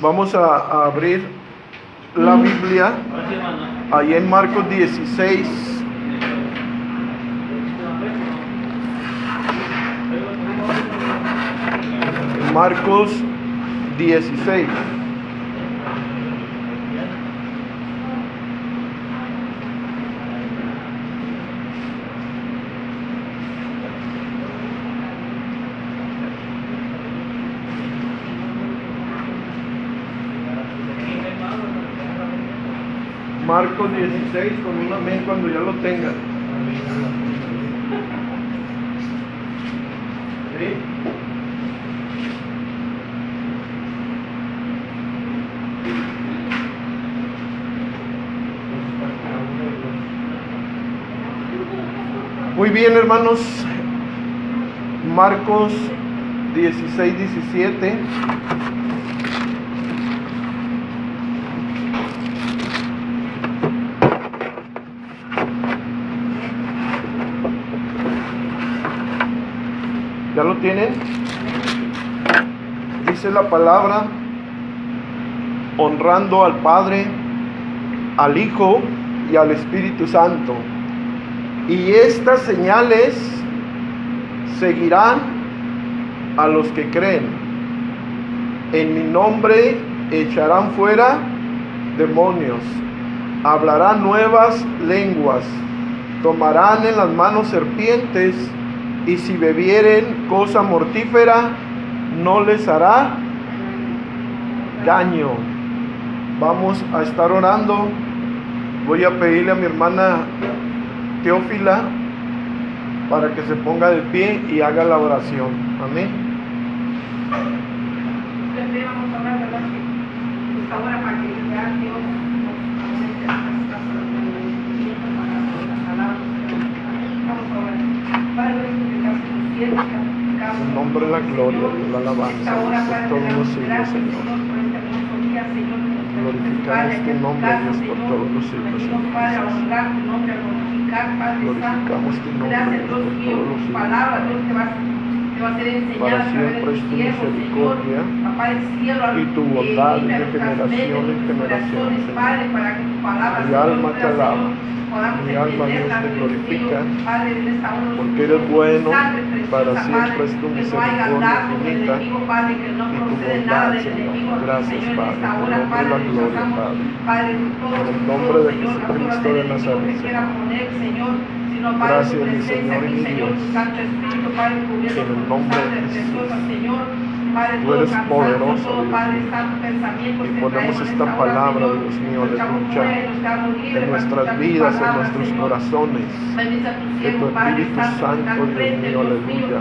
Vamos a abrir la Biblia ahí en Marcos 16. Marcos 16. Marcos 16, con un amén cuando ya lo tengan. ¿Sí? Muy bien, hermanos. Marcos 16, 17. ¿Ya lo tienen? Dice la palabra: honrando al Padre, al Hijo y al Espíritu Santo. Y estas señales seguirán a los que creen. En mi nombre echarán fuera demonios, hablarán nuevas lenguas, tomarán en las manos serpientes, y si bebieren cosa mortífera, no les hará daño. Vamos a estar orando. Voy a pedirle a mi hermana Teófila para que se ponga de pie y haga la oración. Amén. Vamos a orar, ¿verdad? Esta hora para que ya Dios en nombre de la gloria, de la alabanza, por todos los siglos, Señor. Glorificamos tu nombre, Dios, por todos los siglos, Señor. Glorificamos tu nombre, Dios, por todos los siglos. Para siempre es tu misericordia y tu bondad de generación en generación, Señor. Mi alma te alaba. Mi alma, Dios, te glorifica, porque eres bueno, para siempre es tu misericordia infinita y tu bondad, Señor. Gracias, Padre, por el nombre de la gloria, Padre, en el nombre de Jesucristo de Nazaret, Señor. Gracias, mi Señor y mi Dios, en el nombre de Jesús. Tú eres poderoso, Dios, y ponemos esta palabra, Dios mío, de lucha en nuestras vidas, en nuestros corazones. Que tu Espíritu Santo, Dios mío, aleluya,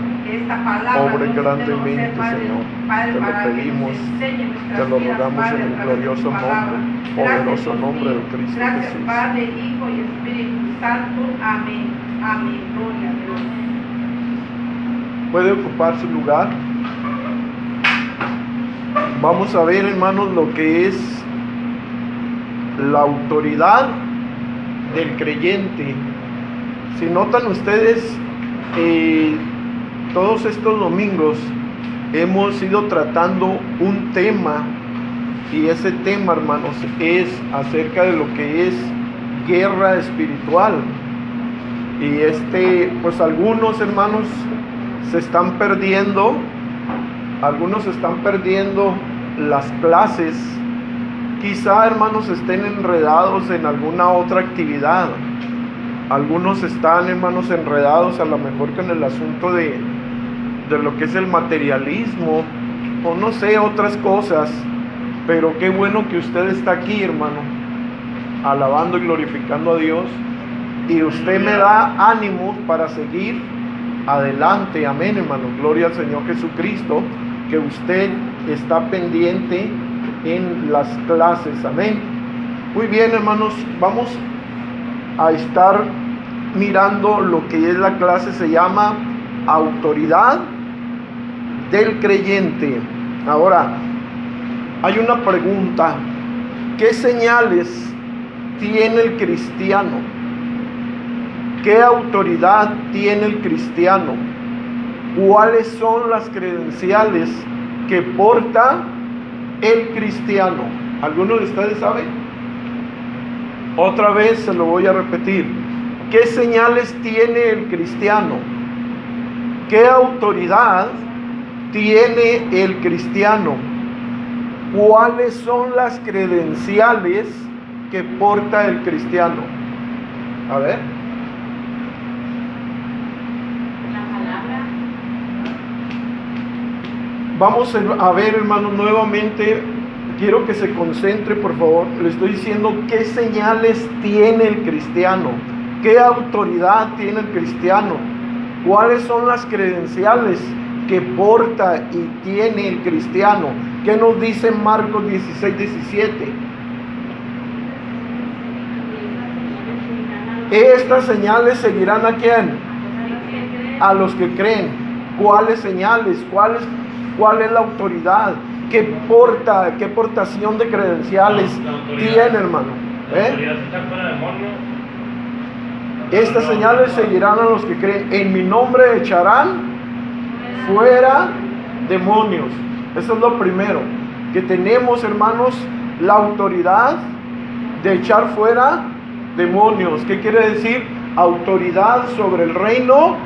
obre grandemente, Señor. Te lo pedimos, te lo rogamos en el glorioso nombre, poderoso nombre de Cristo Jesús. Padre, Hijo y Espíritu Santo. Amén. Amén. Gloria a Dios. Puede ocupar su lugar. Vamos a ver, hermanos, lo que es la autoridad del creyente. Si notan ustedes, todos estos domingos hemos ido tratando un tema, y ese tema, hermanos, es acerca de lo que es guerra espiritual. Y pues algunos, hermanos, se están perdiendo las clases. Quizá, hermanos, estén enredados en alguna otra actividad. Algunos están, hermanos, enredados a lo mejor con el asunto de lo que es el materialismo, o no sé, otras cosas. Pero qué bueno que usted está aquí, hermano, alabando y glorificando a Dios, y usted me da ánimo para seguir adelante. Amén, hermano. Gloria al Señor Jesucristo, que usted está pendiente en las clases. Amén. Muy bien, hermanos, vamos a estar mirando lo que es la clase. Se llama autoridad del creyente. Ahora, hay una pregunta: ¿qué señales tiene el cristiano? ¿Qué autoridad tiene el cristiano? ¿Cuáles son las credenciales que porta el cristiano? ¿Alguno de ustedes sabe? Otra vez se lo voy a repetir. ¿Qué señales tiene el cristiano? ¿Qué autoridad tiene el cristiano? ¿Cuáles son las credenciales que porta el cristiano? A ver. Vamos a ver, hermanos, nuevamente. Quiero que se concentre, por favor. Le estoy diciendo qué señales tiene el cristiano, qué autoridad tiene el cristiano, cuáles son las credenciales que porta y tiene el cristiano. ¿Qué nos dice Marcos 16:17? Estas señales seguirán ¿a quién? A los que creen. ¿Cuáles señales? ¿Cuál es la autoridad? ¿Qué portación de credenciales tiene, hermano? Estas señales seguirán a los que creen. En mi nombre echarán fuera demonios. Eso es lo primero. Que tenemos, hermanos, la autoridad de echar fuera demonios. ¿Qué quiere decir? Autoridad sobre el reino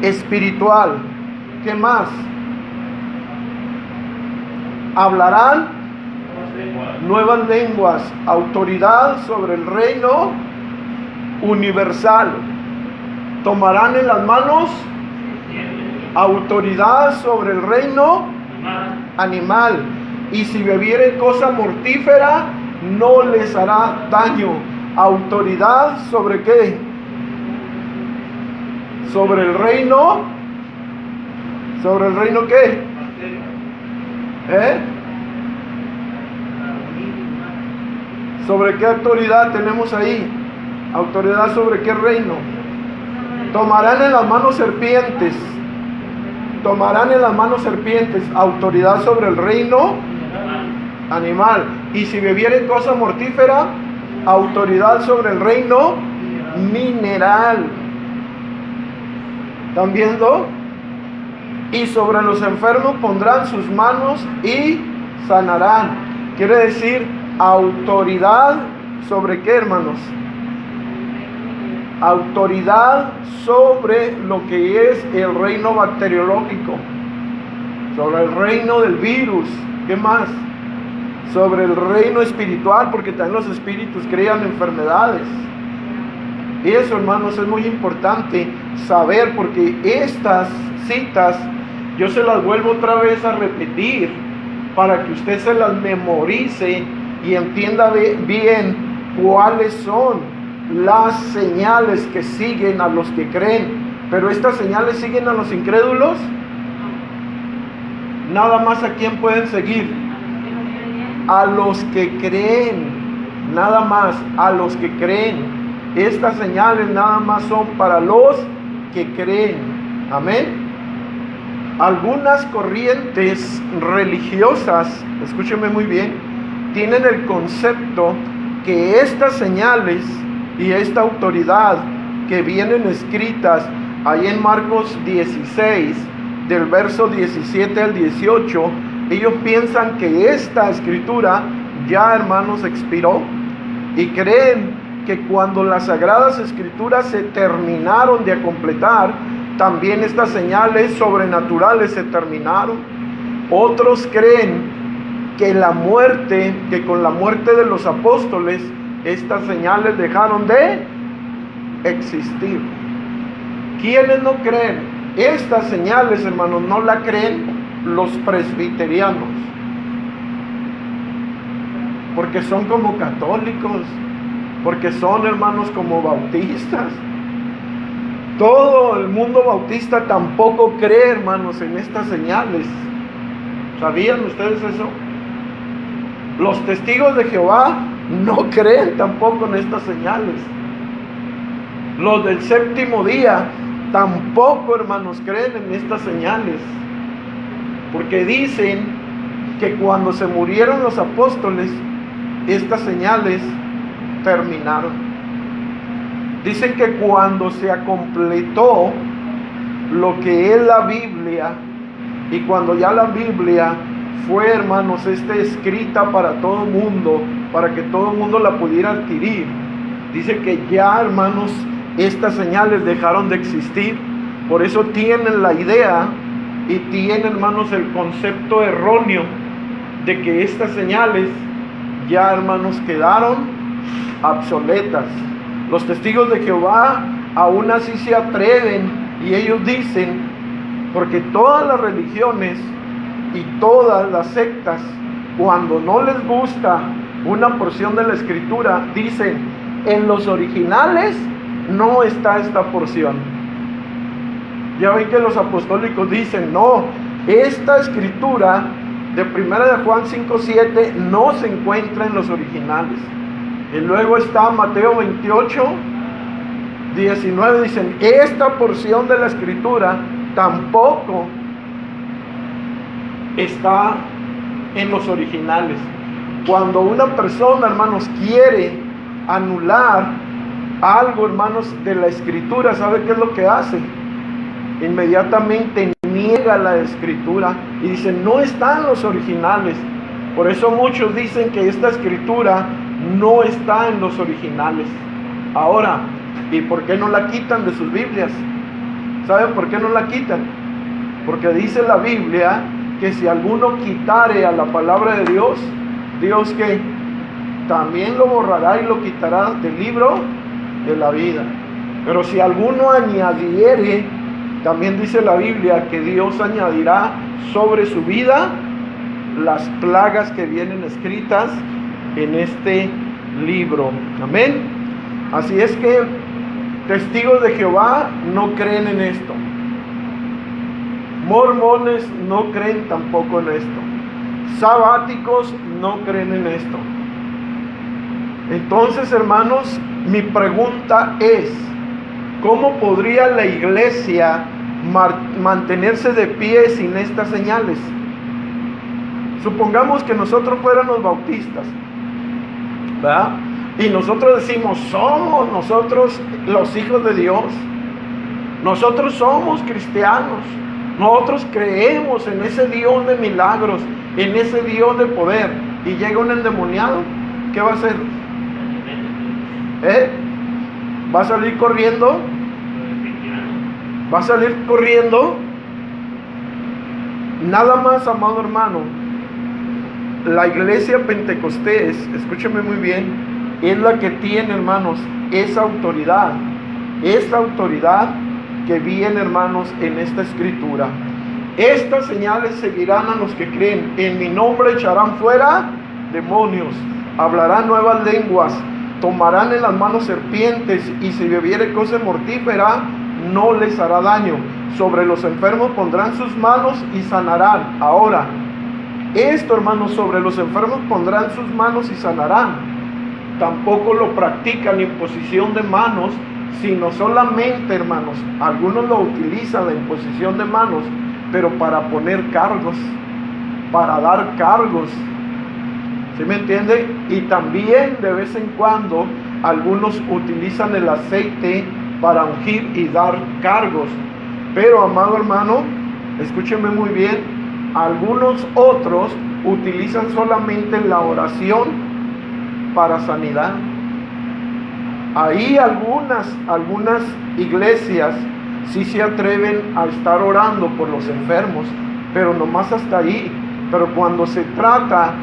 espiritual. ¿Qué más? Hablarán nuevas lenguas, autoridad sobre el reino universal. Tomarán en las manos autoridad sobre el reino animal. Y si bebieren cosa mortífera, no les hará daño. Autoridad sobre ¿qué? Sobre el reino. ¿Sobre el reino qué? ¿Sobre qué autoridad tenemos ahí? ¿Autoridad sobre qué reino? Tomarán en las manos serpientes. Tomarán en las manos serpientes. Autoridad sobre el reino animal. Y si bebieren cosa mortífera, autoridad sobre el reino mineral. ¿Están viendo? Y sobre los enfermos pondrán sus manos y sanarán. Quiere decir autoridad sobre qué, hermanos? Autoridad sobre lo que es el reino bacteriológico, sobre el reino del virus. ¿Qué más? Sobre el reino espiritual, porque también los espíritus crean enfermedades. Y eso, hermanos, es muy importante saber, porque estas citas yo se las vuelvo otra vez a repetir para que usted se las memorice y entienda bien cuáles son las señales que siguen a los que creen. Pero estas señales siguen a los incrédulos. Nada más a quién pueden seguir. A los que creen. Nada más a los que creen. Estas señales nada más son para los que creen. Amén. Algunas corrientes religiosas, escúcheme muy bien, tienen el concepto que estas señales y esta autoridad que vienen escritas ahí en Marcos 16, del verso 17 al 18, ellos piensan que esta escritura ya, hermanos, expiró, y creen que cuando las sagradas escrituras se terminaron de completar, también estas señales sobrenaturales se terminaron. Otros creen que con la muerte de los apóstoles, estas señales dejaron de existir. ¿Quiénes no creen? Estas señales, hermanos, no la creen los presbiterianos, porque son como católicos, porque son, hermanos, como bautistas. Todo el mundo bautista tampoco cree, hermanos, en estas señales. ¿Sabían ustedes eso? Los testigos de Jehová no creen tampoco en estas señales. Los del séptimo día tampoco, hermanos, creen en estas señales. Porque dicen que cuando se murieron los apóstoles, estas señales terminaron. Dicen que cuando se completó lo que es la Biblia, y cuando ya la Biblia fue, hermanos, escrita para todo mundo, para que todo mundo la pudiera adquirir. Dice que ya, hermanos, estas señales dejaron de existir. Por eso tienen la idea y tienen, hermanos, el concepto erróneo de que estas señales ya, hermanos, quedaron obsoletas. Los testigos de Jehová aún así se atreven y ellos dicen, porque todas las religiones y todas las sectas, cuando no les gusta una porción de la escritura, dicen, en los originales no está esta porción. Ya ven que los apostólicos dicen, no, esta escritura de 1 de Juan 5:7 no se encuentra en los originales. Y luego está Mateo 28:19, dicen, esta porción de la escritura tampoco está en los originales. Cuando una persona, hermanos, quiere anular algo, hermanos, de la escritura, ¿sabe qué es lo que hace? Inmediatamente niega la escritura y dice, no están los originales. Por eso muchos dicen que esta escritura no está en los originales. Ahora, ¿y por qué no la quitan de sus Biblias? ¿Saben por qué no la quitan? Porque dice la Biblia que si alguno quitare a la palabra de Dios, Dios que también lo borrará y lo quitará del libro de la vida. Pero si alguno añadiere, también dice la Biblia que Dios añadirá sobre su vida las plagas que vienen escritas en este libro. Amén. Así es que testigos de Jehová no creen en esto. Mormones no creen tampoco en esto. Sabáticos no creen en esto. Entonces, hermanos, mi pregunta es, ¿cómo podría la iglesia mantenerse de pie sin estas señales? Supongamos que nosotros fuéramos bautistas, ¿verdad? Y nosotros decimos, somos nosotros los hijos de Dios. Nosotros somos cristianos. Nosotros creemos en ese Dios de milagros, en ese Dios de poder. Y llega un endemoniado, ¿qué va a hacer? ¿Va a salir corriendo? ¿Va a salir corriendo? Nada más, amado hermano, la iglesia Pentecostés, escúcheme muy bien, es la que tiene, hermanos, esa autoridad que viene, hermanos, en esta escritura. Estas señales seguirán a los que creen. En mi nombre echarán fuera demonios, hablarán nuevas lenguas, tomarán en las manos serpientes, y si bebiere cosa mortífera no les hará daño. Sobre los enfermos pondrán sus manos y sanarán. Ahora, esto, hermanos, sobre los enfermos pondrán sus manos y sanarán. Tampoco lo practican imposición de manos, sino solamente, hermanos, algunos lo utilizan la imposición de manos, pero para poner cargos, para dar cargos. ¿Sí me entiende? Y también de vez en cuando algunos utilizan el aceite para ungir y dar cargos. Pero, amado hermano, escúcheme muy bien, algunos otros utilizan solamente la oración para sanidad. Ahí algunas iglesias sí se atreven a estar orando por los enfermos, pero nomás hasta ahí. Pero cuando se trata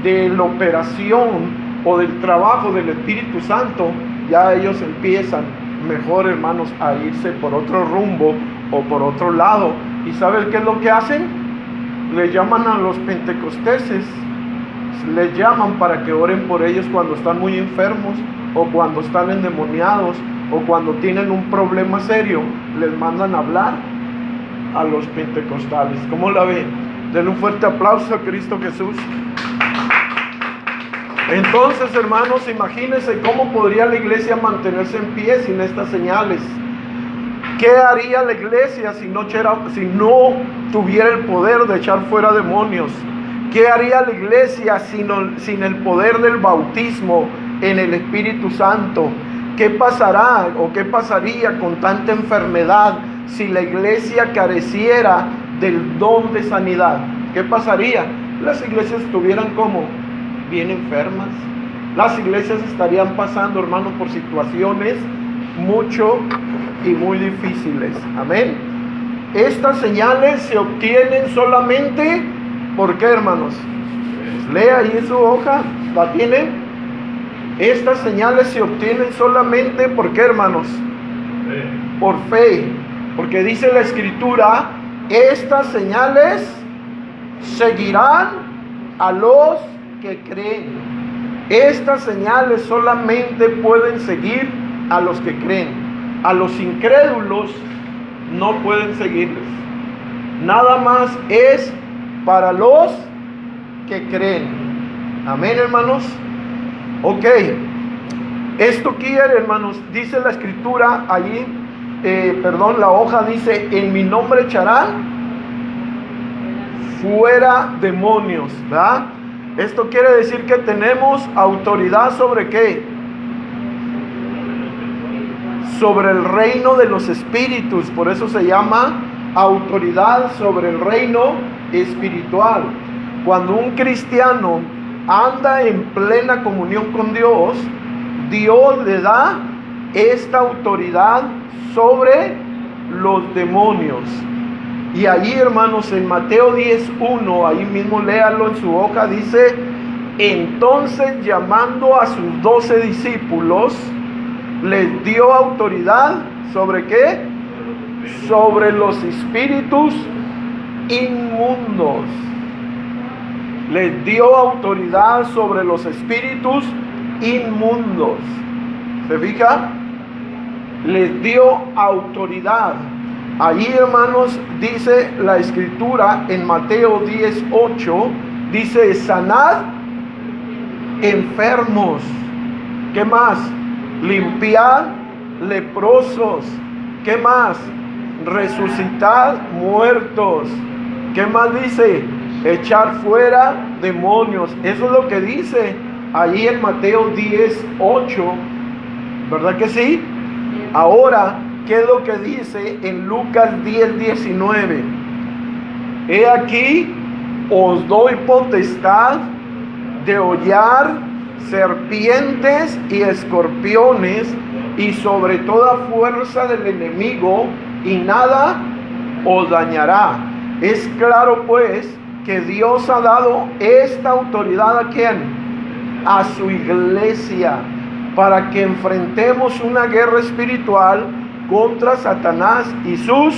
de la operación o del trabajo del Espíritu Santo, ya ellos empiezan, mejor, hermanos, a irse por otro rumbo o por otro lado. ¿Y saben qué es lo que hacen? Le llaman a los pentecosteses, les llaman para que oren por ellos cuando están muy enfermos, o cuando están endemoniados, o cuando tienen un problema serio. Les mandan a hablar a los pentecostales. ¿Cómo la ven? Denle un fuerte aplauso a Cristo Jesús. Entonces, hermanos, imagínense cómo podría la iglesia mantenerse en pie sin estas señales. ¿Qué haría la iglesia si no tuviera el poder de echar fuera demonios? ¿Qué haría la iglesia sin el poder del bautismo en el Espíritu Santo? ¿Qué pasará o qué pasaría con tanta enfermedad si la iglesia careciera del don de sanidad? ¿Qué pasaría? las iglesias estuvieran como bien enfermas. Las iglesias estarían pasando, hermanos, por situaciones mucho y muy difíciles. Amén. Estas señales se obtienen solamente, ¿por qué, hermanos? Lea ahí su hoja, ¿la tienen? Estas señales se obtienen solamente, ¿por qué, hermanos? Por fe. Porque dice la Escritura, estas señales seguirán a los que creen. Estas señales solamente pueden seguir a los que creen. A los incrédulos no pueden seguirles. Nada más es para los que creen. Amén, hermanos. Ok. Esto quiere, hermanos, dice la Escritura allí, la hoja dice, en mi nombre echarán fuera demonios, ¿verdad? Esto quiere decir que tenemos autoridad ¿sobre qué? Sobre el reino de los espíritus. Por eso se llama autoridad sobre el reino espiritual. Cuando un cristiano anda en plena comunión con Dios, Dios le da esta autoridad sobre los demonios. Y allí, hermanos, en Mateo 10:1, ahí mismo léalo en su hoja, dice, entonces llamando a sus 12 discípulos, les dio autoridad, ¿sobre qué? Sobre los espíritus inmundos. Les dio autoridad sobre los espíritus inmundos. ¿Se fija? Les dio autoridad. Allí, hermanos, dice la Escritura en Mateo 10:8, dice, sanad enfermos. ¿Qué más? Limpiad leprosos. ¿Qué más? Resucitad muertos. ¿Qué más dice? Echar fuera demonios. Eso es lo que dice allí en Mateo 10:8. ¿Verdad que sí? Ahora, ¿qué es lo que dice en Lucas 10:19? He aquí, os doy potestad de hollar serpientes y escorpiones y sobre toda fuerza del enemigo, y nada os dañará. Es claro, pues, que Dios ha dado esta autoridad ¿a quién? A su iglesia, para que enfrentemos una guerra espiritual contra Satanás y sus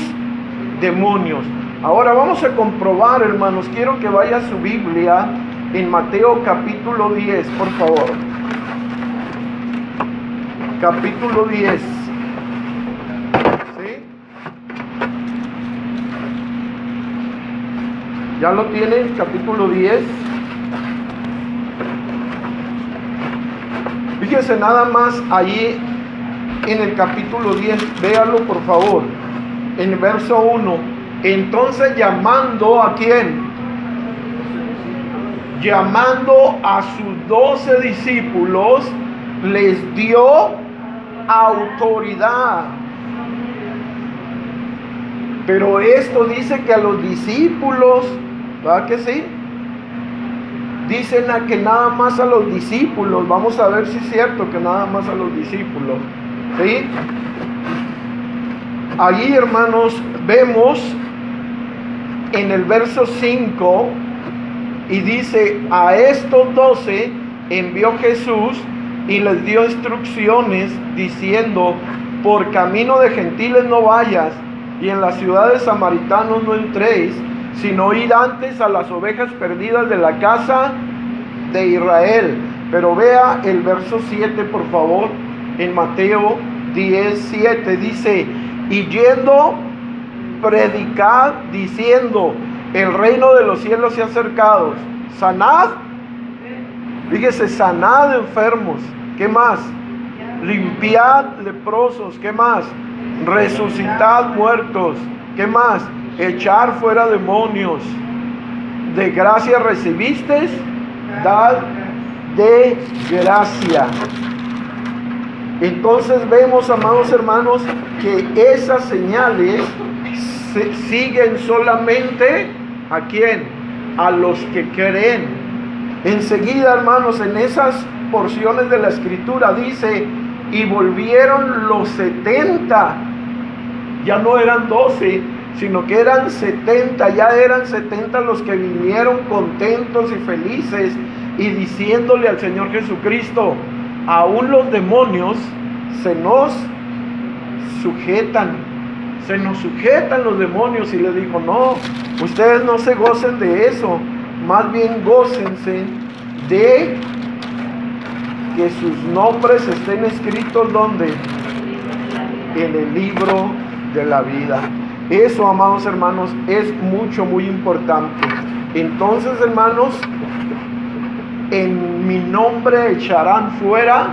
demonios. Ahora vamos a comprobar, hermanos, quiero que vaya a su Biblia en Mateo capítulo 10, por favor. Capítulo 10. ¿Sí? ¿Ya lo tienen? Capítulo 10. Fíjense nada más allí en el capítulo 10, véalo por favor, en el verso 1. Entonces llamando ¿a quién? Llamando a sus 12 discípulos, les dio autoridad. Pero esto dice que a los discípulos, ¿verdad que sí? Dicen que nada más a los discípulos. Vamos a ver si es cierto que nada más a los discípulos. ¿Sí? Allí, hermanos, vemos en el verso 5 y dice, a estos 12 envió Jesús y les dio instrucciones diciendo, por camino de gentiles no vayas y en las ciudades samaritanos no entréis, sino id antes a las ovejas perdidas de la casa de Israel. Pero vea el verso 7, por favor, en Mateo 10:7, dice, y yendo, predicad diciendo, el reino de los cielos se ha acercado, sanad, fíjese, sanad enfermos, ¿qué más? Limpiad leprosos, ¿qué más? Resucitad muertos, ¿qué más? Echar fuera demonios. De gracia recibisteis, dad de gracia. Entonces vemos, amados hermanos, que esas señales siguen solamente ¿a quién? a los que creen. Enseguida, hermanos, en esas porciones de la escritura dice, y volvieron los 70, ya no eran 12, sino que eran 70, ya eran 70 los que vinieron contentos y felices y diciéndole al Señor Jesucristo, aún los demonios se nos sujetan los demonios. Y le dijo, no, ustedes no se gocen de eso, más bien gócense de que sus nombres estén escritos ¿dónde? En el libro de la vida. Eso, amados hermanos, es muy importante. Entonces, hermanos, en mi nombre echarán fuera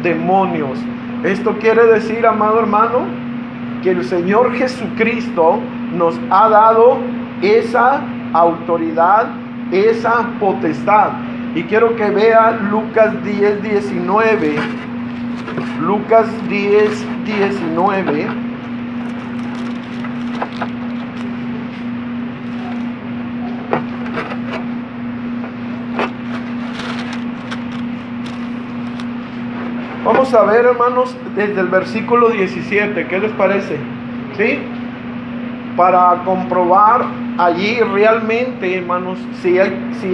demonios. Esto quiere decir, amado hermano, que el Señor Jesucristo nos ha dado esa autoridad, esa potestad. Y quiero que vea Lucas 10:19. Lucas 10:19. Vamos a ver, hermanos, desde el versículo 17, ¿qué les parece? ¿Sí? Para comprobar allí realmente, hermanos, si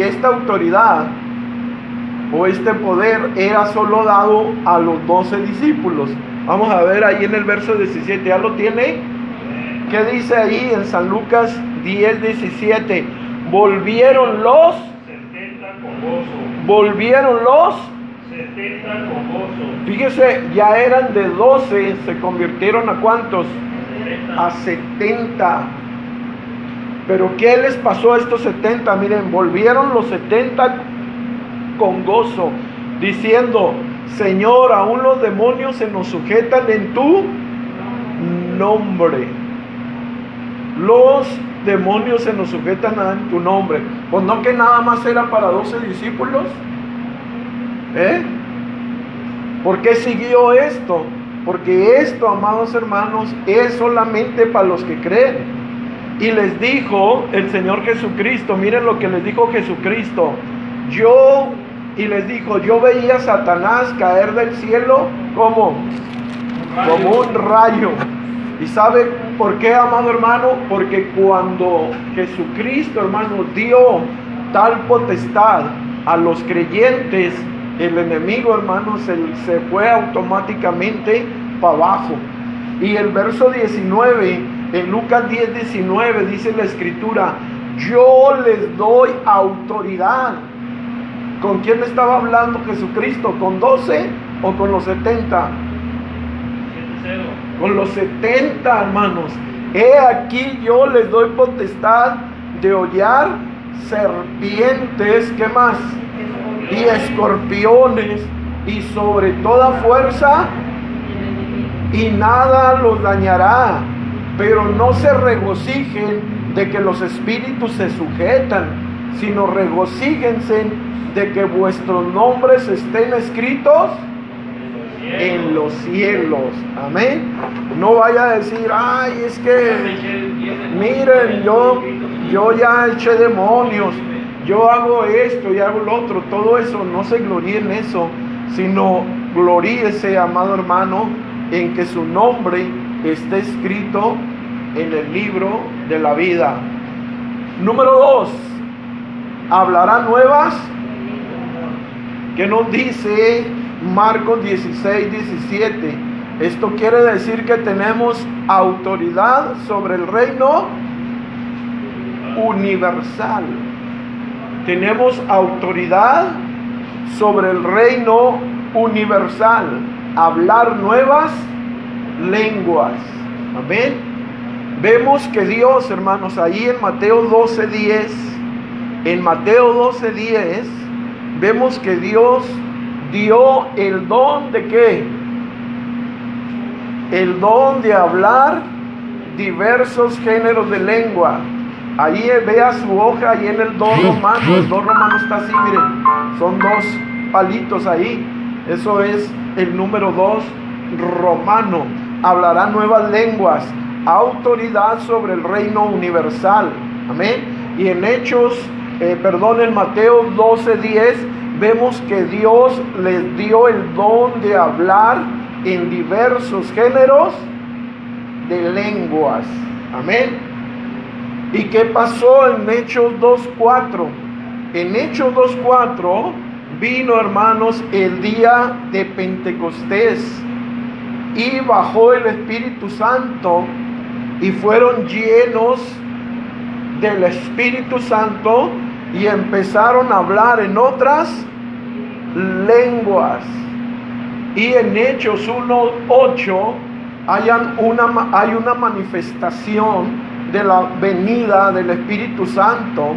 esta autoridad o este poder era solo dado a los 12 discípulos. Vamos a ver ahí en el verso 17, ¿ya lo tiene? ¿Qué dice ahí en San Lucas 10:17? Volvieron los 70 con gozo. Volvieron los 70 con gozo. Fíjese, ya eran de 12, se convirtieron ¿a cuántos? 70. A 70. Pero ¿qué les pasó a estos 70? Miren, volvieron los 70 con gozo, diciendo, Señor, aún los demonios se nos sujetan en tu nombre. Los demonios se nos sujetan en tu nombre. Pues no, que nada más era para 12 discípulos. ¿Por qué siguió esto? Porque esto, amados hermanos, es solamente para los que creen. Y les dijo el Señor Jesucristo, miren lo que les dijo Jesucristo. Y les dijo, yo veía a Satanás caer del cielo como un rayo. ¿Y sabe por qué, amado hermano? Porque cuando Jesucristo, hermano, dio tal potestad a los creyentes, el enemigo, hermano, se fue automáticamente para abajo. Y el verso 19, en Lucas 10:19, dice la escritura, yo les doy autoridad. ¿Con quién estaba hablando Jesucristo? ¿Con 12 o con los 70? 7-0. Con los 70, hermanos. He aquí yo les doy potestad de hollar serpientes, ¿qué más? Y escorpiones, y sobre toda fuerza, y nada los dañará. Pero no se regocijen de que los espíritus se sujetan, sino regocíjense de que vuestros nombres estén escritos en los cielos. Amén. No vaya a decir, ay, es que miren, yo ya eché demonios, yo hago esto y hago lo otro. Todo eso, no se gloríe en eso, sino gloríese, amado hermano, en que su nombre esté escrito en el libro de la vida. Número 2, hablará nuevas. ¿Qué nos dice Marcos 16:17? Esto quiere decir que tenemos autoridad sobre el reino universal. Tenemos autoridad sobre el reino universal. Hablar nuevas lenguas. Amén. Vemos que Dios, hermanos, ahí en Mateo 12:10, vemos que Dios dio el don de ¿qué? El don de hablar diversos géneros de lengua. Ahí vea su hoja, ahí en el 2 romano. El 2 romano está así, miren. Son 2 palitos ahí. Eso es el número 2 romano. Hablará nuevas lenguas. Autoridad sobre el reino universal. Amén. Y en Hechos en Mateo 12:10, vemos que Dios les dio el don de hablar en diversos géneros de lenguas. Amén. ¿Y qué pasó en Hechos 2:4? En Hechos 2:4 vino, hermanos, el día de Pentecostés y bajó el Espíritu Santo y fueron llenos del Espíritu Santo y empezaron a hablar en otras lenguas. Y en Hechos 1:8 hay una manifestación de la venida del Espíritu Santo,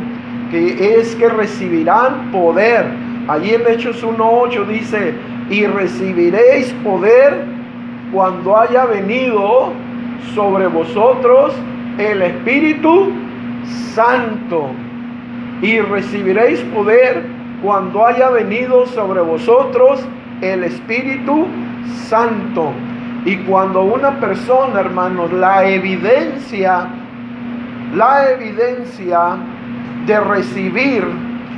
que es que recibirán poder. Allí en Hechos 1:8 dice: y recibiréis poder cuando haya venido sobre vosotros el Espíritu Santo. Y recibiréis poder cuando haya venido sobre vosotros el Espíritu Santo. Y cuando una persona, hermanos, la evidencia de recibir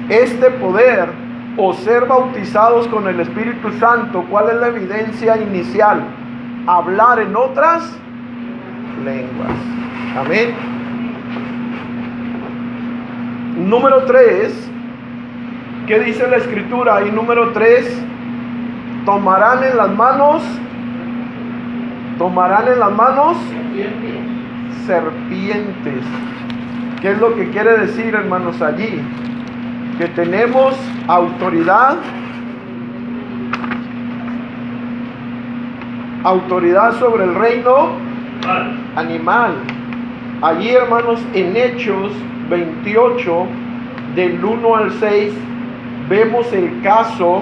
este poder o ser bautizados con el Espíritu Santo, ¿cuál es la evidencia inicial? Hablar en otras lenguas. Amén. Número 3, ¿qué dice la Escritura? Y número 3, tomarán en las manos serpientes. ¿Qué es lo que quiere decir, hermanos, allí? Que tenemos autoridad sobre el reino animal. Allí, hermanos, en Hechos 28, del 1 al 6, vemos el caso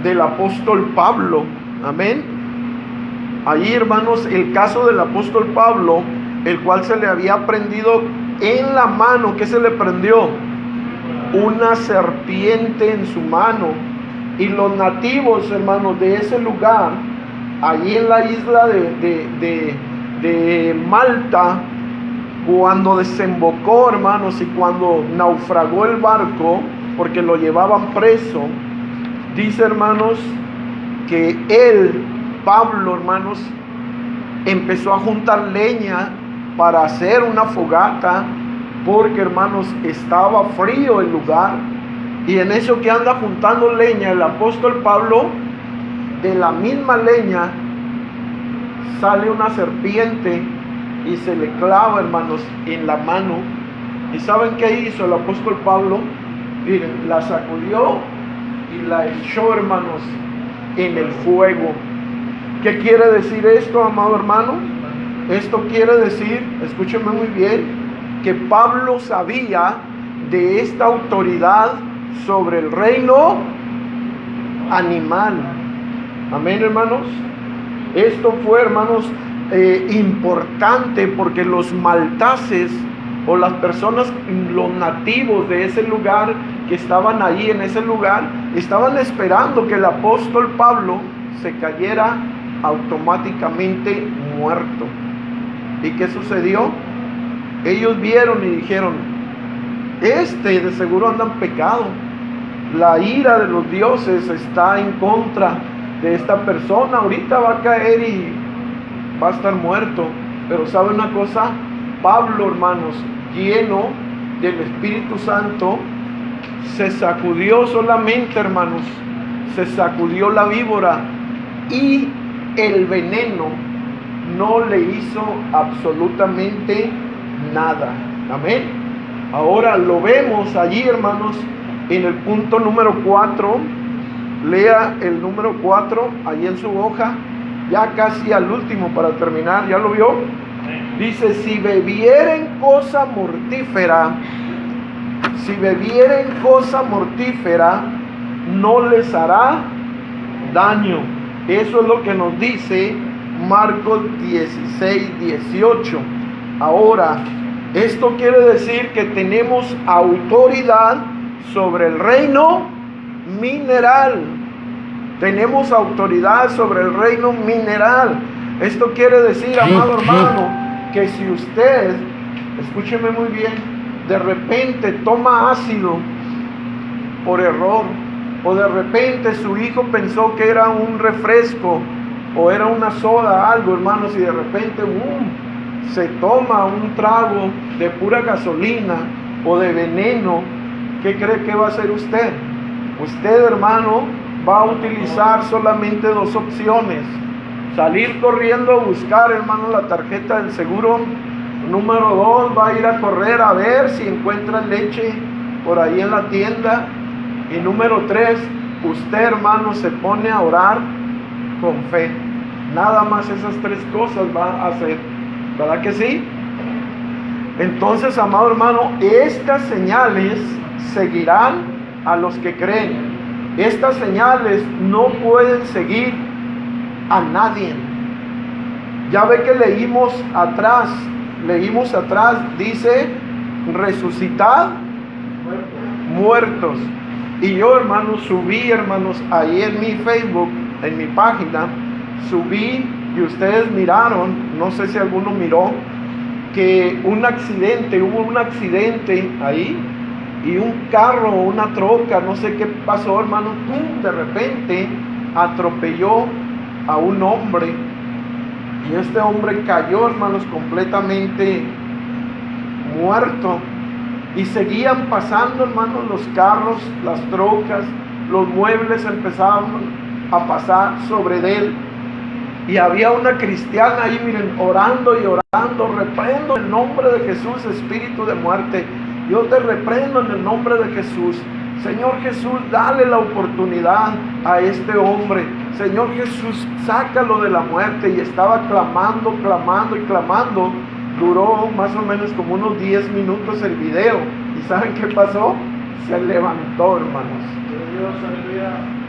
del apóstol Pablo. Amén. Allí, hermanos, el caso del apóstol Pablo, el cual se le había prendido en la mano. ¿Qué se le prendió? Una serpiente en su mano. Y los nativos, hermanos, de ese lugar, allí en la isla de Malta, cuando desembocó, hermanos, y cuando naufragó el barco, porque lo llevaban preso, dice, hermanos, que Pablo, hermanos, empezó a juntar leña para hacer una fogata, porque, hermanos, estaba frío el lugar. Y en eso que anda juntando leña, el apóstol Pablo, de la misma leña sale una serpiente y se le clava, hermanos, en la mano. ¿Y saben qué hizo el apóstol Pablo? Miren, la sacudió y la echó, hermanos, en el fuego. ¿Qué quiere decir esto, amado hermano? Esto quiere decir, escúcheme muy bien, que Pablo sabía de esta autoridad sobre el reino animal. Amén, hermanos. Esto fue, hermanos, importante, porque los maltases o las personas, los nativos de ese lugar que estaban ahí en ese lugar, estaban esperando que el apóstol Pablo se cayera automáticamente muerto. ¿Y qué sucedió? Ellos vieron y dijeron: de seguro anda en pecado. La ira de los dioses está en contra de esta persona. Ahorita va a caer y va a estar muerto. Pero ¿sabe una cosa? Pablo, hermanos, lleno del Espíritu Santo, se sacudió solamente, hermanos, se sacudió la víbora y el veneno no le hizo absolutamente nada. Amén. Ahora lo vemos allí, hermanos, en el punto número 4. Lea el número 4 allí en su hoja, ya casi al último para terminar. ¿Ya lo vio? Dice: si bebieren cosa mortífera, no les hará daño. Eso es lo que nos dice Marcos 16:18. Ahora, esto quiere decir que tenemos autoridad sobre el reino mineral. Tenemos autoridad sobre el reino mineral. Esto quiere decir, amado hermano, que si usted, escúcheme muy bien, de repente toma ácido por error, o de repente su hijo pensó que era un refresco o era una soda, algo, hermanos, y de repente se toma un trago de pura gasolina o de veneno. ¿Qué cree que va a hacer usted? Usted, hermano, va a utilizar solamente dos opciones: salir corriendo a buscar, hermano, la tarjeta del seguro. Número 2, va a ir a correr a ver si encuentra leche por ahí en la tienda. Y número 3, usted, hermano, se pone a orar con fe. Nada más esas 3 cosas va a hacer, ¿verdad que sí? Entonces, amado hermano, estas señales seguirán a los que creen. Estas señales no pueden seguir a nadie. Ya ve que leímos atrás, dice: resucitad muertos. Y yo, hermanos, subí, hermanos, ahí en mi Facebook, en mi página, subí, y ustedes miraron, no sé si alguno miró, que hubo un accidente ahí, y un carro, una troca, no sé qué pasó, hermano, ¡pum!, de repente atropelló a un hombre, y este hombre cayó, hermanos, completamente muerto. Y seguían pasando, hermanos, los carros, las trocas, los muebles empezaban a pasar sobre él. Y había una cristiana ahí, miren, orando y orando: reprendo en el nombre de Jesús, espíritu de muerte. Yo te reprendo en el nombre de Jesús. Señor Jesús, dale la oportunidad a este hombre. Señor Jesús, sácalo de la muerte. Y estaba clamando. Duró más o menos como unos 10 minutos el video. ¿Y saben qué pasó? Se levantó, hermanos.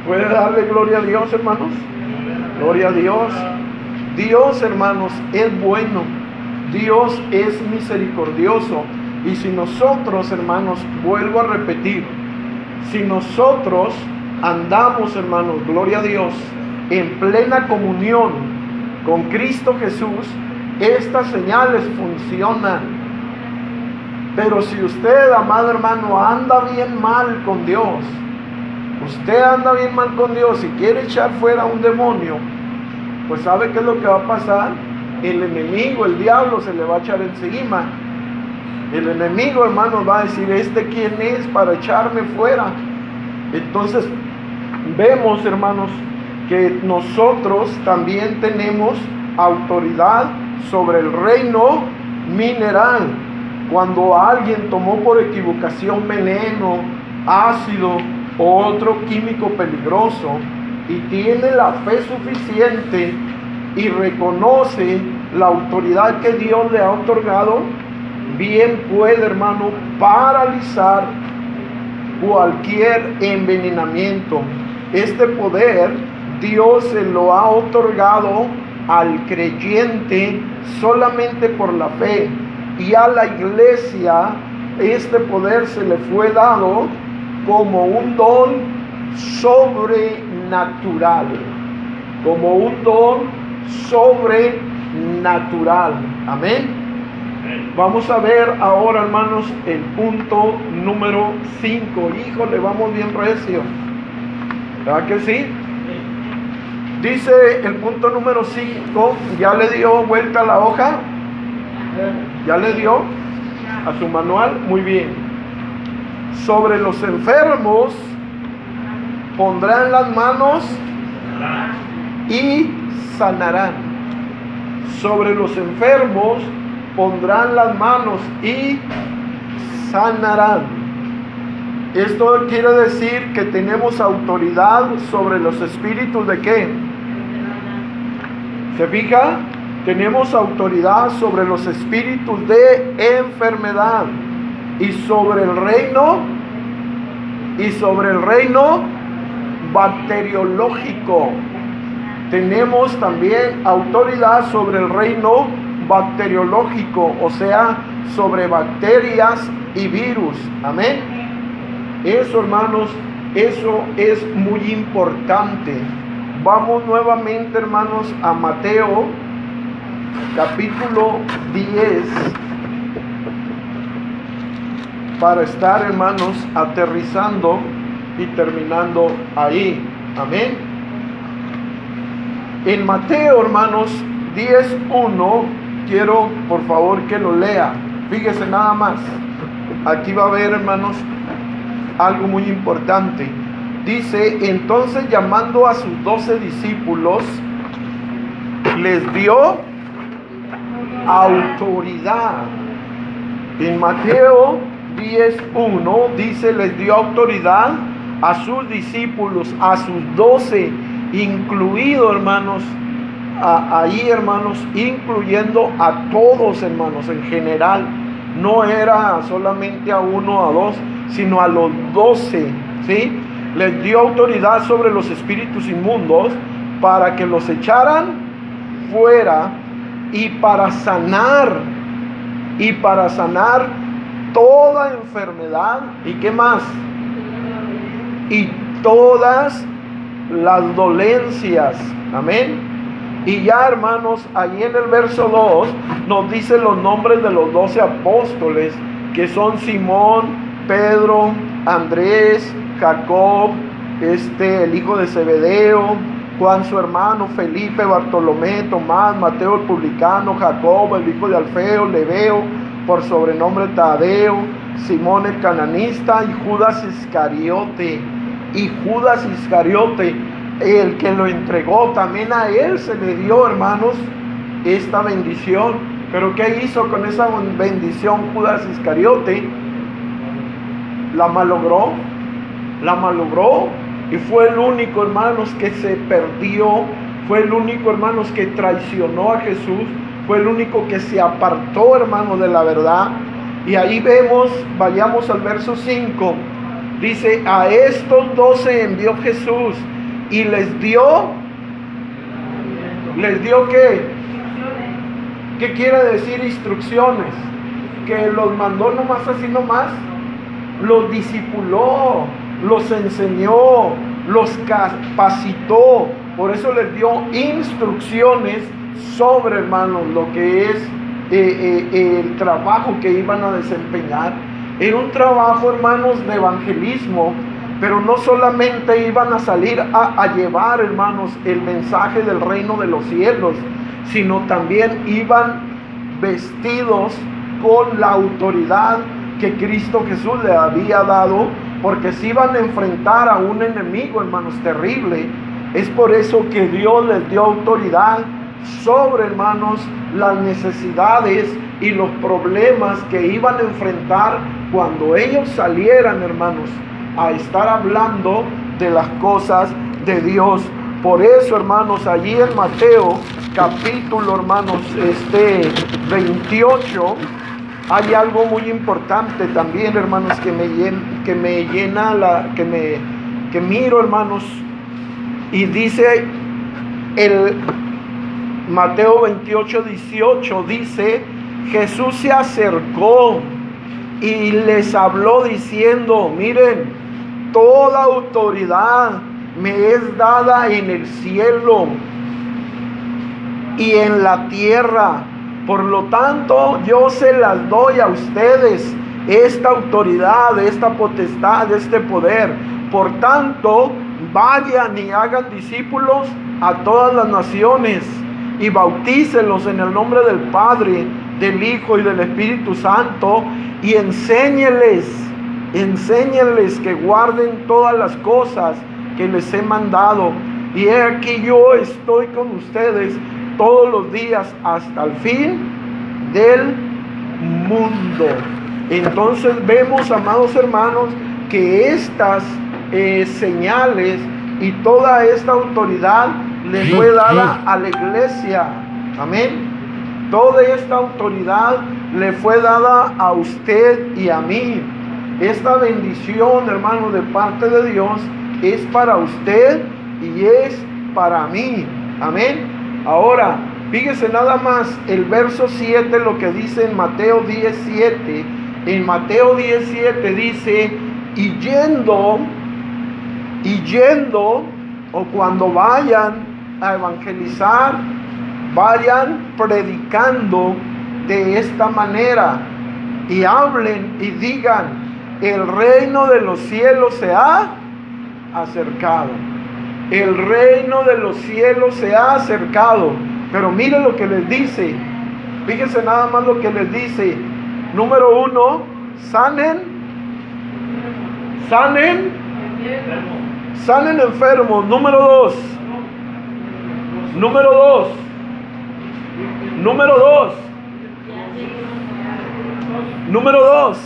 ¿Puede darle gloria a Dios, hermanos? Gloria a Dios. Dios, hermanos, es bueno. Dios es misericordioso. Y si nosotros, hermanos, vuelvo a repetir, si nosotros andamos, hermanos, gloria a Dios, en plena comunión con Cristo Jesús, estas señales funcionan. Pero si usted, amado hermano, anda bien mal con Dios, y quiere echar fuera a un demonio, pues ¿sabe qué es lo que va a pasar? El enemigo, el diablo, se le va a echar encima. El enemigo, hermanos, va a decir: ¿este quién es para echarme fuera? Entonces vemos, hermanos, que nosotros también tenemos autoridad sobre el reino mineral. Cuando alguien tomó por equivocación veneno, ácido o otro químico peligroso, y tiene la fe suficiente y reconoce la autoridad que Dios le ha otorgado, bien puede, hermano, paralizar cualquier envenenamiento. Este poder Dios se lo ha otorgado al creyente solamente por la fe, y a la iglesia este poder se le fue dado como un don sobrenatural, amén. Vamos a ver ahora, hermanos, el punto número 5. Híjole, vamos bien recio, ¿verdad que sí? Dice el punto número 5, ¿ya le dio vuelta a la hoja? ¿Ya le dio a su manual? Muy bien. Sobre los enfermos pondrán las manos y sanarán. Sobre los enfermos pondrán las manos y sanarán. Esto quiere decir que tenemos autoridad sobre los espíritus ¿de qué? ¿Se fija? Tenemos autoridad sobre los espíritus de enfermedad y sobre el reino bacteriológico. Tenemos también autoridad sobre el reino bacteriológico, o sea, sobre bacterias y virus. Amén. Eso, hermanos, eso es muy importante. Vamos nuevamente, hermanos, a Mateo capítulo 10 para estar, hermanos, aterrizando y terminando ahí. Amén. En Mateo, hermanos, 10:1, quiero por favor que lo lea. Fíjese nada más. Aquí va a haber, hermanos, algo muy importante. Dice: entonces, llamando a sus 12 discípulos, les dio autoridad. En Mateo 10:1 dice: les dio autoridad a sus discípulos, a sus 12, incluido, hermanos, ahí, hermanos, incluyendo a todos, hermanos, en general. No era solamente a uno o a dos, sino a los 12, ¿sí? Les dio autoridad sobre los espíritus inmundos para que los echaran fuera y para sanar toda enfermedad. ¿Y qué más? Y todas las dolencias. Amén. Y ya, hermanos, allí en el verso 2 nos dice los nombres de los 12 apóstoles, que son Simón, Pedro, Andrés, Jacob, el hijo de Zebedeo, Juan su hermano, Felipe, Bartolomé, Tomás, Mateo el publicano, Jacobo el hijo de Alfeo, Lebeo, por sobrenombre Tadeo, Simón el cananista, y Judas Iscariote. Y Judas Iscariote, el que lo entregó, también a él se le dio, hermanos, esta bendición. Pero ¿qué hizo con esa bendición Judas Iscariote? La malogró, y fue el único, hermanos, que se perdió, fue el único, hermanos, que traicionó a Jesús, fue el único que se apartó, hermanos, de la verdad. Y ahí vemos, vayamos al verso 5, dice: a estos 12 envió Jesús y les dio ¿qué? ¿Qué quiere decir instrucciones? Que los mandó nomás así nomás. Los discipuló, los enseñó, los capacitó. Por eso les dio instrucciones sobre, hermanos, lo que es el trabajo que iban a desempeñar. Era un trabajo, hermanos, de evangelismo. Pero no solamente iban a salir a llevar, hermanos, el mensaje del reino de los cielos, sino también iban vestidos con la autoridad que Cristo Jesús le había dado, porque se iban a enfrentar a un enemigo, hermanos, terrible. Es por eso que Dios les dio autoridad sobre, hermanos, las necesidades y los problemas que iban a enfrentar cuando ellos salieran, hermanos, a estar hablando de las cosas de Dios. Por eso, hermanos, allí en Mateo capítulo, hermanos, 28, hay algo muy importante también, hermanos, que miro, hermanos, y dice el Mateo 28:18, dice: Jesús se acercó y les habló diciendo: miren, toda autoridad me es dada en el cielo y en la tierra. Por lo tanto, yo se las doy a ustedes, esta autoridad, esta potestad, este poder. Por tanto, vayan y hagan discípulos a todas las naciones y bautícenlos en el nombre del Padre, del Hijo y del Espíritu Santo, y enséñenles que guarden todas las cosas que les he mandado. Y he aquí, yo estoy con ustedes todos los días hasta el fin del mundo. Entonces vemos, amados hermanos, que estas señales y toda esta autoridad le fue dada a la iglesia. Amén. Toda esta autoridad le fue dada a usted y a mí. Esta bendición, hermano, de parte de Dios es para usted y es para mí. Amén. Ahora, fíjese nada más el verso 7, lo que dice en Mateo 17. En Mateo 17 dice: y yendo, o cuando vayan a evangelizar, vayan predicando de esta manera, y hablen y digan: el reino de los cielos se ha acercado. El reino de los cielos se ha acercado. Pero mire lo que les dice. Fíjense nada más lo que les dice. Número 1, sanen enfermos. Número 2,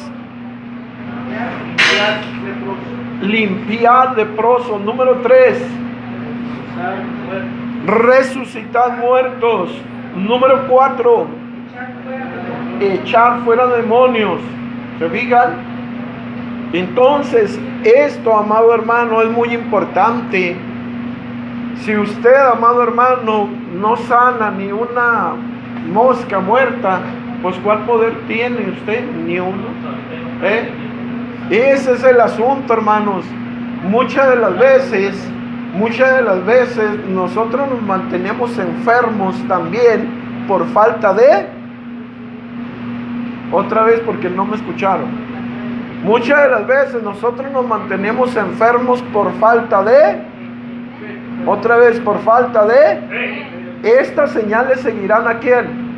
limpiar leprosos. Número 3, resucitar muertos. Número 4, echar fuera demonios. ¿Se fijan? Entonces, esto, amado hermano, es muy importante. Si usted, amado hermano, no sana ni una mosca muerta, pues ¿cuál poder tiene usted? Ni uno. Ese es el asunto, hermanos. Muchas de las veces nosotros nos mantenemos enfermos también por falta de, otra vez porque no me escucharon, muchas de las veces nosotros nos mantenemos enfermos por falta de, otra vez por falta de, estas señales seguirán a quién.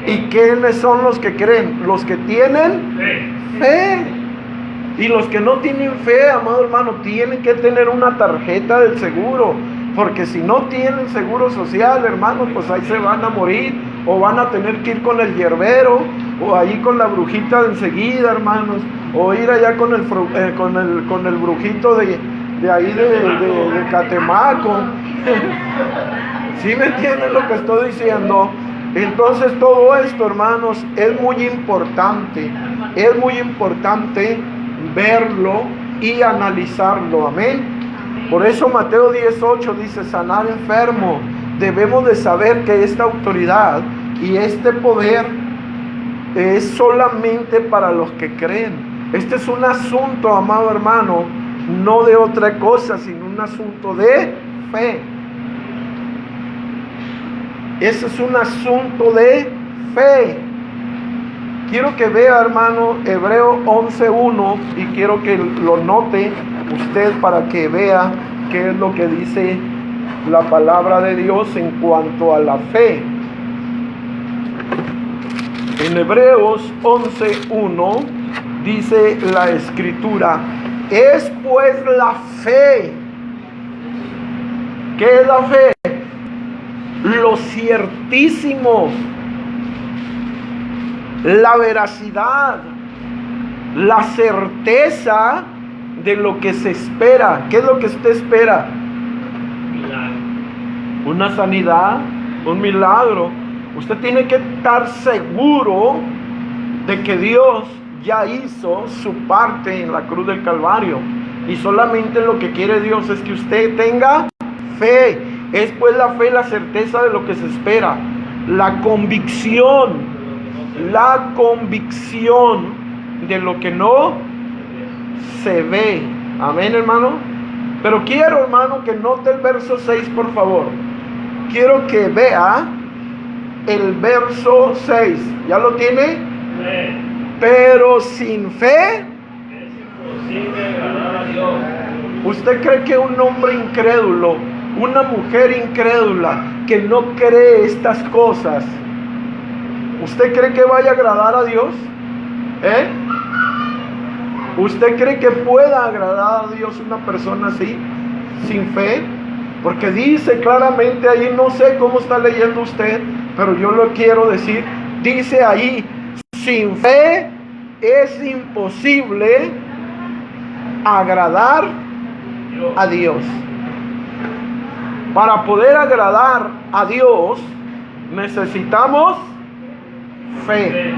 ¿Y quiénes son los que creen? Los que tienen fe. Y los que no tienen fe, amado hermano, tienen que tener una tarjeta del seguro. Porque si no tienen seguro social, hermanos, pues ahí se van a morir. O van a tener que ir con el hierbero. O ahí con la brujita de enseguida, hermanos. O ir allá con el brujito de ahí de Catemaco. ¿Sí me entienden lo que estoy diciendo? Entonces todo esto, hermanos, es muy importante. Es muy importante verlo y analizarlo. Amén. Por eso Mateo 18 dice: sanar enfermo. Debemos de saber que esta autoridad y este poder es solamente para los que creen. Este es un asunto, amado hermano, no de otra cosa, sino un asunto de fe. Ese es un asunto de fe. Quiero que vea, hermano, Hebreo 11:1, y quiero que lo note usted para que vea qué es lo que dice la palabra de Dios en cuanto a la fe. En Hebreos 11:1 dice la escritura: es pues la fe. ¿Qué es la fe? Lo ciertísimo, la veracidad, la certeza de lo que se espera. ¿Qué es lo que usted espera? Una sanidad, un milagro. Usted tiene que estar seguro de que Dios ya hizo su parte en la cruz del Calvario. Y solamente lo que quiere Dios es que usted tenga fe. Es pues la fe, la certeza de lo que se espera. La convicción de lo que no se ve. Amén, hermano. Pero quiero, hermano, que note el verso 6, por favor. Quiero que vea el verso 6. ¿Ya lo tiene? Pero sin fe es imposible agradar a Dios. ¿Usted cree que un hombre incrédulo, una mujer incrédula que no cree estas cosas, usted cree que vaya a agradar a Dios? ¿Usted cree que pueda agradar a Dios una persona así, sin fe? Porque dice claramente ahí, no sé cómo está leyendo usted, pero yo lo quiero decir, dice ahí: sin fe es imposible agradar a Dios. Para poder agradar a Dios necesitamos fe.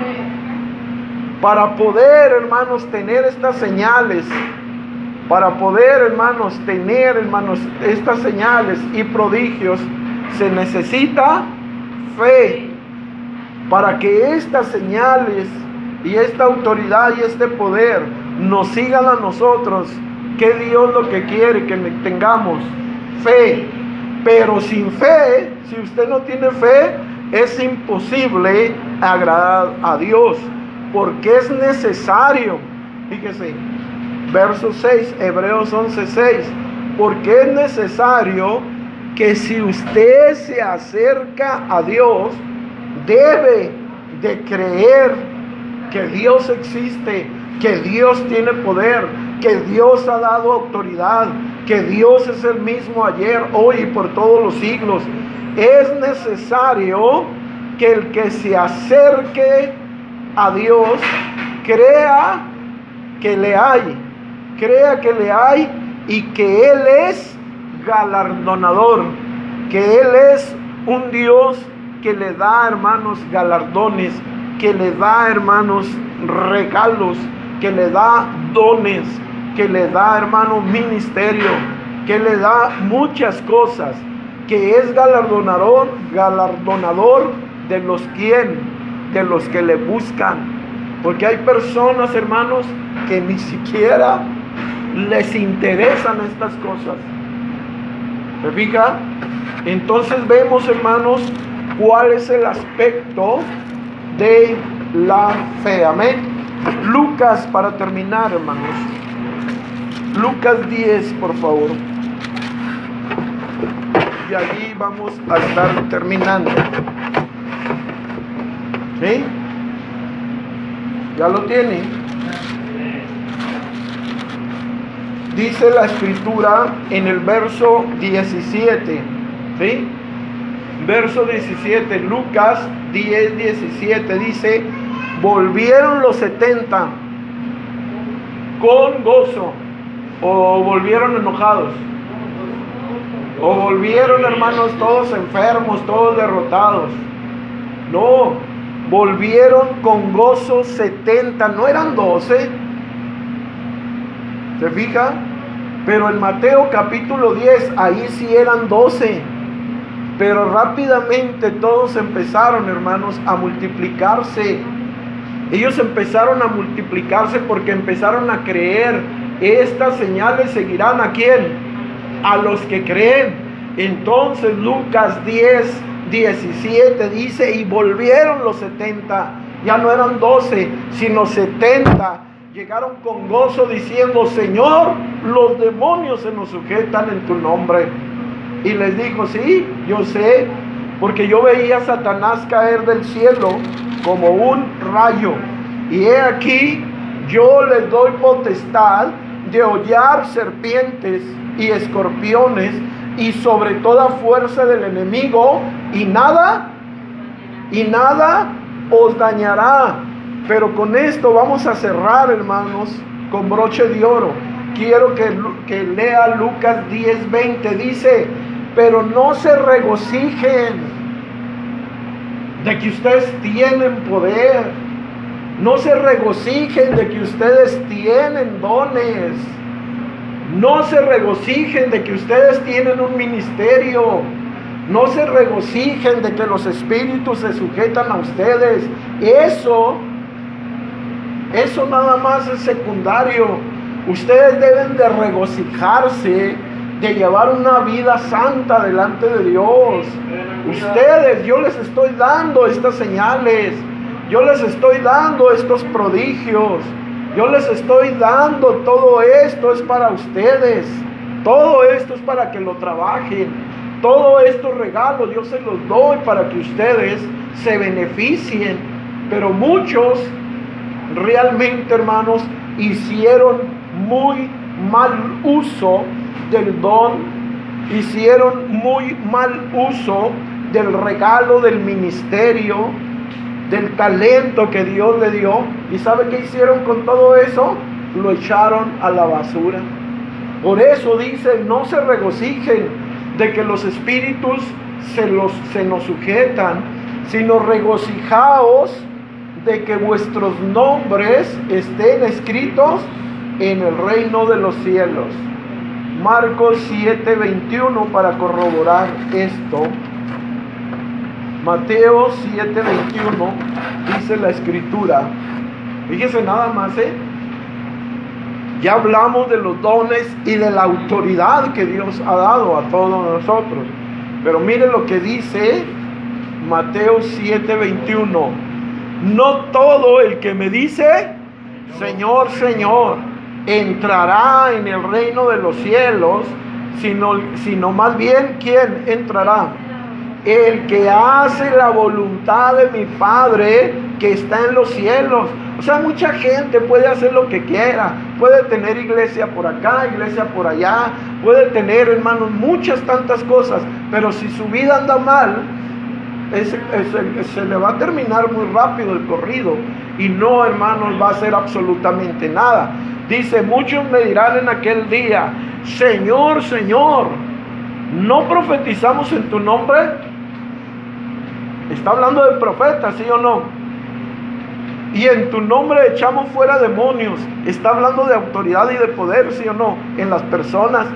Para poder, hermanos, tener estas señales, para poder, hermanos, tener, hermanos, estas señales y prodigios, se necesita fe. Para que estas señales y esta autoridad y este poder nos sigan a nosotros, que Dios lo que quiere que tengamos fe. Pero sin fe, si usted no tiene fe, es imposible agradar a Dios, porque es necesario, fíjese, Verso 6, Hebreos 11:6. Porque es necesario que si usted se acerca a Dios, debe de creer que Dios existe, que Dios tiene poder, que Dios ha dado autoridad, que Dios es el mismo ayer, hoy y por todos los siglos. Es necesario que el que se acerque a Dios crea que le hay y que Él es galardonador, que Él es un Dios que le da, hermanos, galardones, que le da, hermanos, regalos, que le da dones, que le da, hermanos, ministerio, que le da muchas cosas, que es galardonador de los que le buscan. Porque hay personas, hermanos, que ni siquiera les interesan estas cosas. ¿Se fija? Entonces vemos, hermanos, cuál es el aspecto de la fe. Amén. Lucas, para terminar, hermanos. Lucas 10, por favor. Y allí vamos a estar terminando. ¿Sí? ¿Ya lo tiene? Dice la escritura en el verso 17. ¿Sí? Verso 17, Lucas 10, 17 dice: volvieron los 70 con gozo, o volvieron enojados, o volvieron, hermanos, todos enfermos, todos derrotados. No, volvieron con gozo 70, no eran 12. ¿Se fija? Pero en Mateo capítulo 10, ahí sí eran 12. Pero rápidamente todos empezaron, hermanos, a multiplicarse. Ellos empezaron a multiplicarse porque empezaron a creer. Estas señales seguirán ¿a quién? A los que creen. Entonces Lucas 10, 17 dice: y volvieron los 70. Ya no eran 12, sino 70. Llegaron con gozo diciendo: Señor, los demonios se nos sujetan en tu nombre. Y les dijo: sí, yo sé, porque yo veía a Satanás caer del cielo como un rayo. Y he aquí, yo les doy potestad de hollar serpientes y escorpiones y sobre toda fuerza del enemigo, y nada os dañará. Pero con esto vamos a cerrar, hermanos, con broche de oro. Quiero que lea Lucas 10, 20. Dice: pero no se regocijen de que ustedes tienen poder. No se regocijen de que ustedes tienen dones. No se regocijen de que ustedes tienen un ministerio. No se regocijen de que los espíritus se sujetan a ustedes. Eso nada más es secundario. Ustedes deben de regocijarse de llevar una vida santa delante de Dios. Ustedes, yo les estoy dando estas señales, yo les estoy dando estos prodigios, yo les estoy dando todo esto. Es para ustedes, todo esto es para que lo trabajen, todos estos regalos yo se los doy para que ustedes se beneficien. Pero muchos realmente, hermanos, hicieron muy mal uso del don, hicieron muy mal uso del regalo, del ministerio, del talento que Dios le dio. ¿Y sabe qué hicieron con todo eso? Lo echaron a la basura. Por eso dice: no se regocijen de que los espíritus se nos sujetan, sino regocijaos de que vuestros nombres estén escritos en el reino de los cielos. Marcos 7:21 para corroborar esto. Mateo 7:21 dice la escritura. Fíjese nada más, ya hablamos de los dones y de la autoridad que Dios ha dado a todos nosotros. Pero mire lo que dice Mateo 7:21. No todo el que me dice Señor, Señor entrará en el reino de los cielos, sino más bien, ¿quién entrará? El que hace la voluntad de mi Padre que está en los cielos. O sea, mucha gente puede hacer lo que quiera, puede tener iglesia por acá, iglesia por allá, puede tener, hermanos, muchas tantas cosas, pero si su vida anda mal, se le va a terminar muy rápido el corrido, y no, hermanos, va a hacer absolutamente nada. Dice, muchos me dirán en aquel día, Señor, Señor, ¿no profetizamos en tu nombre? Está hablando de profetas, ¿sí o no? Y en tu nombre echamos fuera demonios. Está hablando de autoridad y de poder, ¿sí o no? En las personas.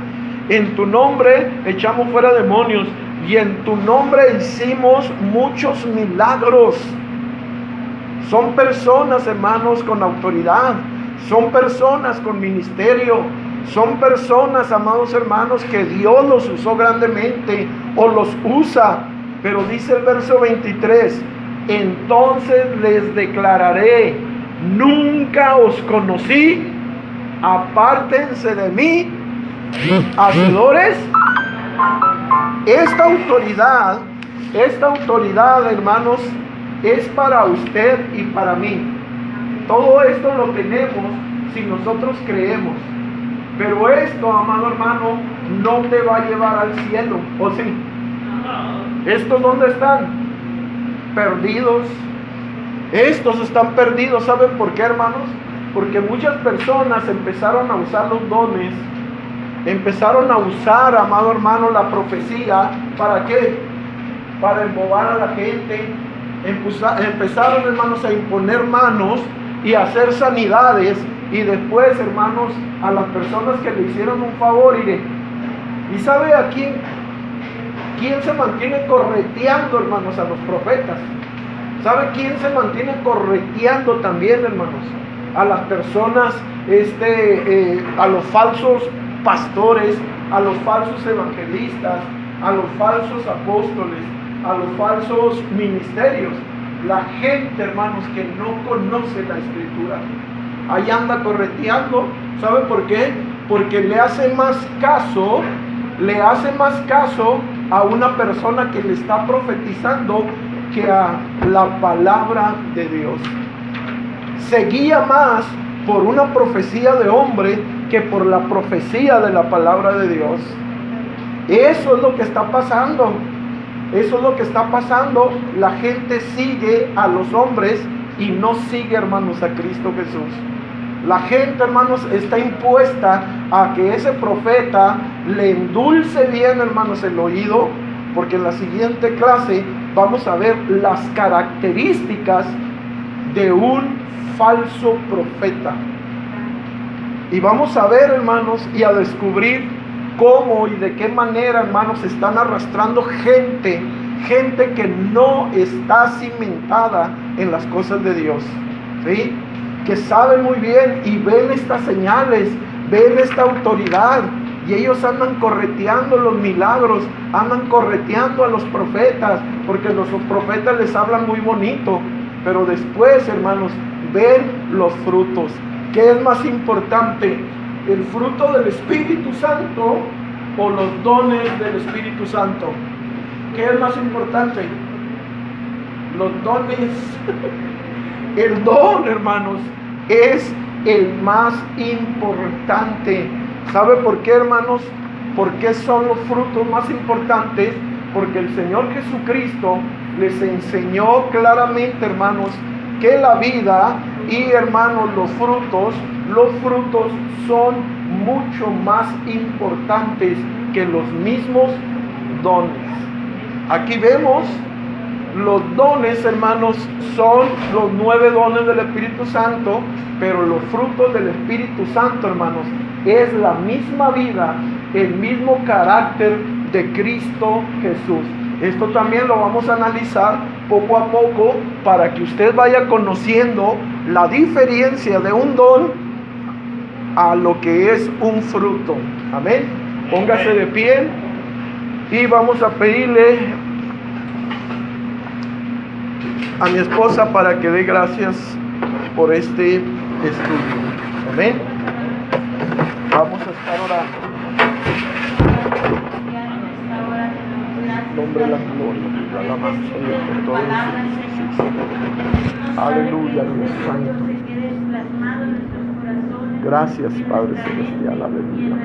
En tu nombre echamos fuera demonios. Y en tu nombre hicimos muchos milagros. Son personas, hermanos, con autoridad. Son personas con ministerio. Son personas, amados hermanos, que Dios los usó grandemente o los usa. Pero dice el verso 23, entonces les declararé, nunca os conocí, apártense de mí, hacedores. Esta autoridad, hermanos, es para usted y para mí. Todo esto lo tenemos si nosotros creemos. Pero esto, amado hermano, no te va a llevar al cielo, ¿o sí? ¿Estos dónde están? Perdidos. Estos están perdidos. ¿Saben por qué, hermanos? Porque muchas personas empezaron a usar los dones, empezaron a usar, amado hermano, la profecía. ¿Para qué? Para embobar a la gente. Empezaron, hermanos, a imponer manos y a hacer sanidades. Y después, hermanos, a las personas que le hicieron un favor, ¿y sabe a quién se mantiene correteando, hermanos? A los profetas. ¿Sabe quién se mantiene correteando también, hermanos? A las personas, a los falsos pastores, a los falsos evangelistas, a los falsos apóstoles, a los falsos ministerios. La gente, hermanos, que no conoce la Escritura, ahí anda correteando. ¿Sabe por qué? Porque le hace más caso a una persona que le está profetizando que a la palabra de Dios. Se guía más por una profecía de hombre que por la profecía de la palabra de Dios. Eso es lo que está pasando. Eso es lo que está pasando. La gente sigue a los hombres y no sigue, hermanos, a Cristo Jesús. La gente, hermanos, está impuesta a que ese profeta le endulce bien, hermanos, el oído, porque en la siguiente clase vamos a ver las características de un falso profeta. Y vamos a ver, hermanos, y a descubrir cómo y de qué manera, hermanos, están arrastrando gente que no está cimentada en las cosas de Dios, ¿sí? Que saben muy bien y ven estas señales, ven esta autoridad, y ellos andan correteando los milagros, andan correteando a los profetas, porque los profetas les hablan muy bonito, pero después, hermanos, ven los frutos. ¿Qué es más importante? ¿El fruto del Espíritu Santo o los dones del Espíritu Santo? ¿Qué es más importante? Los dones. El don, hermanos, es el más importante. ¿Sabe por qué, hermanos? ¿Por qué son los frutos más importantes? Porque el Señor Jesucristo les enseñó claramente, hermanos, que la vida y, hermanos, los frutos son mucho más importantes que los mismos dones. Aquí vemos los dones, hermanos, son los 9 dones del Espíritu Santo, pero los frutos del Espíritu Santo, hermanos, es la misma vida, el mismo carácter de Cristo Jesús. Esto también lo vamos a analizar poco a poco para que usted vaya conociendo la diferencia de un don a lo que es un fruto. Amén. Póngase de pie y vamos a pedirle a mi esposa para que dé gracias por este estudio. Amén. Vamos a estar orando. En nombre de la gloria, la alabanza y por todo. Aleluya, Dios Santo. Gracias, Padre Celestial. Aleluya.